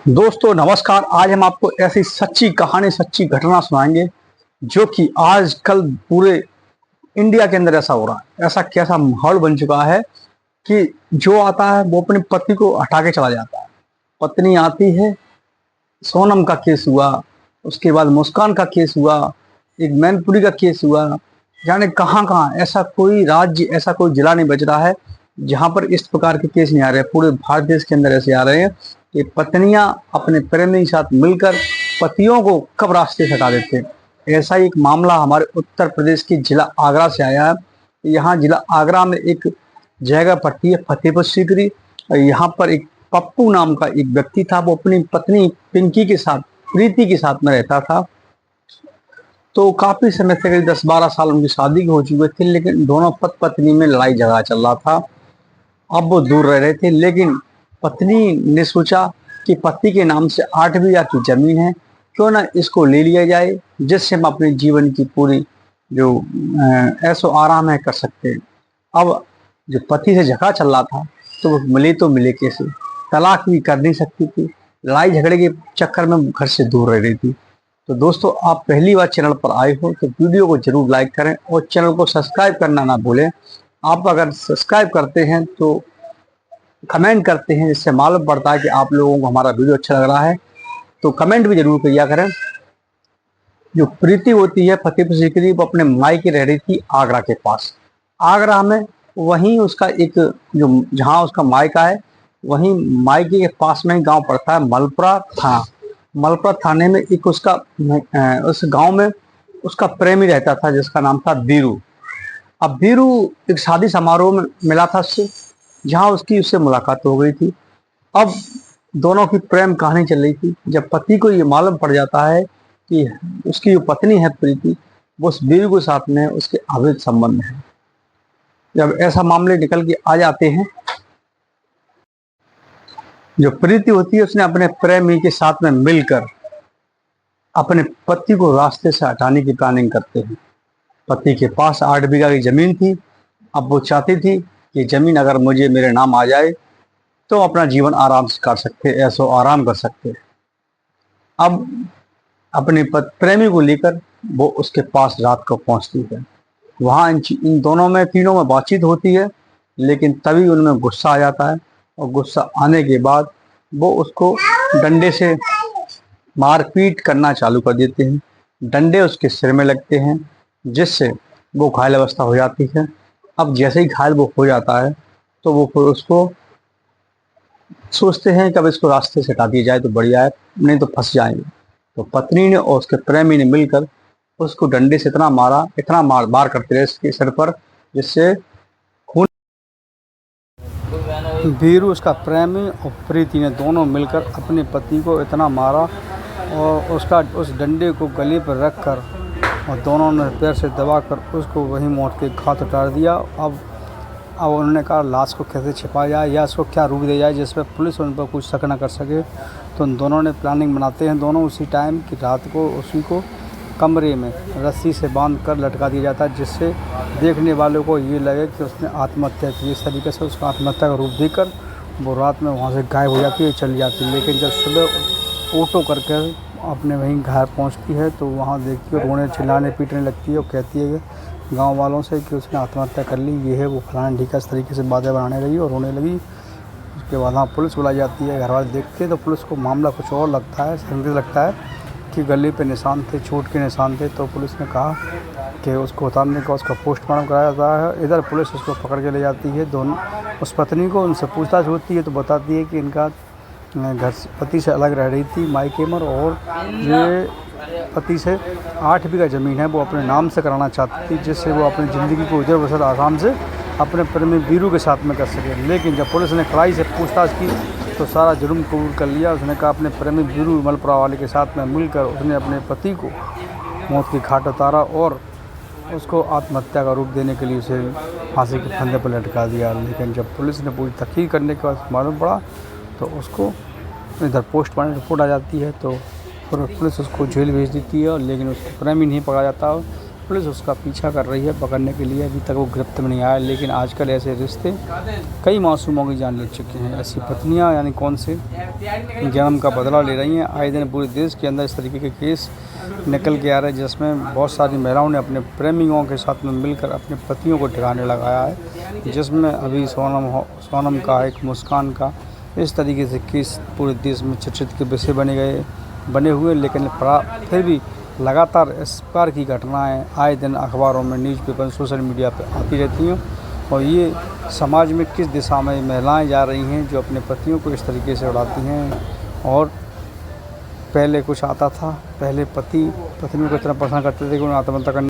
दोस्तों नमस्कार। आज हम आपको ऐसी सच्ची कहानी, सच्ची घटना सुनाएंगे जो कि आजकल पूरे इंडिया के अंदर ऐसा हो रहा है। ऐसा कैसा माहौल बन चुका है कि जो आता है वो अपने पति को हटा के चला जाता है। पत्नी आती है, सोनम का केस हुआ, उसके बाद मुस्कान का केस हुआ, एक मैनपुरी का केस हुआ, जाने कहाँ कहाँ। ऐसा कोई राज्य, ऐसा कोई जिला नहीं बच रहा है जहां पर इस प्रकार के केस नहीं आ रहे। पूरे भारत देश के अंदर ऐसे आ रहे हैं कि पत्नियां अपने प्रेमी के साथ मिलकर पतियों को कब रास्ते से हटा देते हैं। ऐसा ही एक मामला हमारे उत्तर प्रदेश के जिला आगरा से आया है। यहाँ जिला आगरा में एक जगह पड़ती है फतेहपुर सीकरी। यहाँ पर एक पप्पू नाम का एक व्यक्ति था। वो अपनी पत्नी पिंकी के साथ, प्रीति के साथ में रहता था। तो काफी समय से, करीब 10-12 साल उनकी शादी हो चुके थे, लेकिन दोनों पति पत्नी में लड़ाई झगड़ा चल रहा था। अब वो दूर रह रहे थे, लेकिन पत्नी ने सोचा कि पति के नाम से 8 बीघा की जमीन है, क्यों ना इसको ले लिया जाए, जिससे हम अपने जीवन की पूरी जो ऐशो आराम है कर सकते हैं। अब जो पति से झगड़ा चल रहा था, तो वो मिले तो मिले कैसे, तलाक भी कर नहीं सकती थी, लड़ाई झगड़े के चक्कर में घर से दूर रह रही थी। तो दोस्तों, आप पहली बार चैनल पर आए हो तो वीडियो को जरूर लाइक करें और चैनल को सब्सक्राइब करना ना भूलें। आप अगर सब्सक्राइब करते हैं तो कमेंट करते हैं, इससे मालूम पड़ता है कि आप लोगों को हमारा वीडियो अच्छा लग रहा है। तो कमेंट भी जरूर किया करें। जो प्रीति होती है फतेहपुर सीकरी, वो अपने मायके रह रही थी आगरा के पास। आगरा में वहीं उसका एक जो जहाँ उसका मायका है, वहीं मायके के पास में ही गांव पड़ता है मलपुरा थाना। मलपुरा थाने में एक उसका उस गांव में उसका प्रेमी रहता था, जिसका नाम था बीरू। अब बीरू एक शादी समारोह में मिला था उससे, जहां उससे मुलाकात हो गई थी। अब दोनों की प्रेम कहानी चल रही थी। जब पति को ये मालूम पड़ जाता है कि उसकी जो पत्नी है प्रीति, वो उस बीवी के साथ में उसके अवैध संबंध है। जब ऐसा मामले निकल के आ जाते हैं, जो प्रीति होती है उसने अपने प्रेमी के साथ में मिलकर अपने पति को रास्ते से हटाने की प्लानिंग करते हैं। पति के पास 8 बीघा की जमीन थी। अब वो चाहती थी कि जमीन अगर मुझे मेरे नाम आ जाए तो अपना जीवन आराम से काट सकते, ऐसो आराम कर सकते। अब अपने प्रेमी को लेकर वो उसके पास रात को पहुंचती है। वहां इन दोनों में, तीनों में बातचीत होती है, लेकिन तभी उनमें गुस्सा आ जाता है। और गुस्सा आने के बाद वो उसको डंडे से मारपीट करना चालू कर देते हैं। डंडे उसके सिर में लगते हैं, जिससे वो घायल अवस्था हो जाती है। अब जैसे ही घायल वो हो जाता है, तो वो फिर उसको सोचते हैं कि अब इसको रास्ते से हटा दिया जाए तो बढ़िया है, नहीं तो फंस जाएंगे। तो पत्नी ने और उसके प्रेमी ने मिलकर उसको डंडे से इतना मारा, इतना मार करते रहे इसके सिर पर, जिससे खून। वीरू उसका प्रेमी और प्रीति ने दोनों मिलकर अपने पति को इतना मारा और उस डंडे को गले पर रख कर और दोनों ने पैर से दबाकर उसको वहीं मौत के घाट उतार दिया। अब उन्होंने कहा लाश को कैसे छिपाया जाए या इसको क्या रूप दिया जाए जिस पर पुलिस उन पर कुछ शक न कर सके। तो उन दोनों ने प्लानिंग बनाते हैं। दोनों उसी टाइम की रात को उसी को कमरे में रस्सी से बांध कर लटका दिया जाता है, जिससे देखने वालों को ये लगे कि उसने आत्महत्या की। इस तरीके से उसका आत्महत्या का रूप देकर वो रात में वहाँ से गायब हो जाती है, चली जाती है। लेकिन जब सुबह ऑटो करके अपने वहीं घर पहुँचती है तो वहाँ देखती है रोने चिल्लाने पीटने लगती है और कहती है कि गांव वालों से कि उसने आत्महत्या कर ली, ये है वो फलाना ढीका, इस तरीके से बातें बनाने लगी और रोने लगी। उसके बाद वहाँ पुलिस बुलाई जाती है। घर वाले देखते हैं तो पुलिस को मामला कुछ और लगता है, संदिग्ध लगता है कि गले पे निशान थे, चोट के निशान थे। तो पुलिस ने कहा कि उसको उतारने का उसका पोस्टमार्टम कराया जाता है। इधर पुलिस उसको पकड़ के ले जाती है। दोनों उस पत्नी को उनसे पूछताछ होती है तो बताती है कि इनका घर पति से अलग रह रही थी मायके में, और ये पति से 8 बीघा ज़मीन है वो अपने नाम से कराना चाहती थी, जिससे वो अपनी ज़िंदगी को इधर बसर आराम से अपने प्रेमी वीरू के साथ में कर सके। लेकिन जब पुलिस ने कड़ाई से पूछताछ की तो सारा जुर्म कबूल कर लिया। उसने कहा अपने प्रेमी वीरू मलपुरा वाले के साथ में मिलकर उसने अपने पति को मौत की घाट उतारा और उसको आत्महत्या का रूप देने के लिए उसे फांसी के फंदे पर लटका दिया। लेकिन जब पुलिस ने पूरी तहकीक करने के बाद मालूम पड़ा तो उसको इधर पोस्टमार्टम रिपोर्ट आ जाती है। तो पुलिस उसको जेल भेज देती है, लेकिन उसको प्रेमी नहीं पकड़ा जाता। पुलिस उसका पीछा कर रही है पकड़ने के लिए। अभी तक वो गिरफ्त में नहीं आया, लेकिन आजकल ऐसे रिश्ते कई मासूमों की जान ले चुके हैं। ऐसी पत्नियां यानी कौन से जन्म का बदला ले रही हैं। आए दिन पूरे देश के अंदर इस तरीके के केस निकल के आ रहे हैं, जिसमें बहुत सारी महिलाओं ने अपने प्रेमियों के साथ में मिलकर अपने पतियों को ठिकाने लगाया है, जिसमें अभी सोनम का, एक मुस्कान का, इस तरीके से केस पूरे देश में चर्चित के विषय बने हुए। लेकिन फिर भी लगातार इस प्रकार की घटनाएं आए दिन अखबारों में, न्यूज़पेपर, सोशल मीडिया पर आती रहती हैं। और ये समाज में किस दिशा में महिलाएं जा रही हैं जो अपने पतियों को इस तरीके से उड़ाती हैं। और पहले कुछ आता था, पहले पति पत्नी को इतना पसंद करते थे कि उन्हें आत्महत्या करने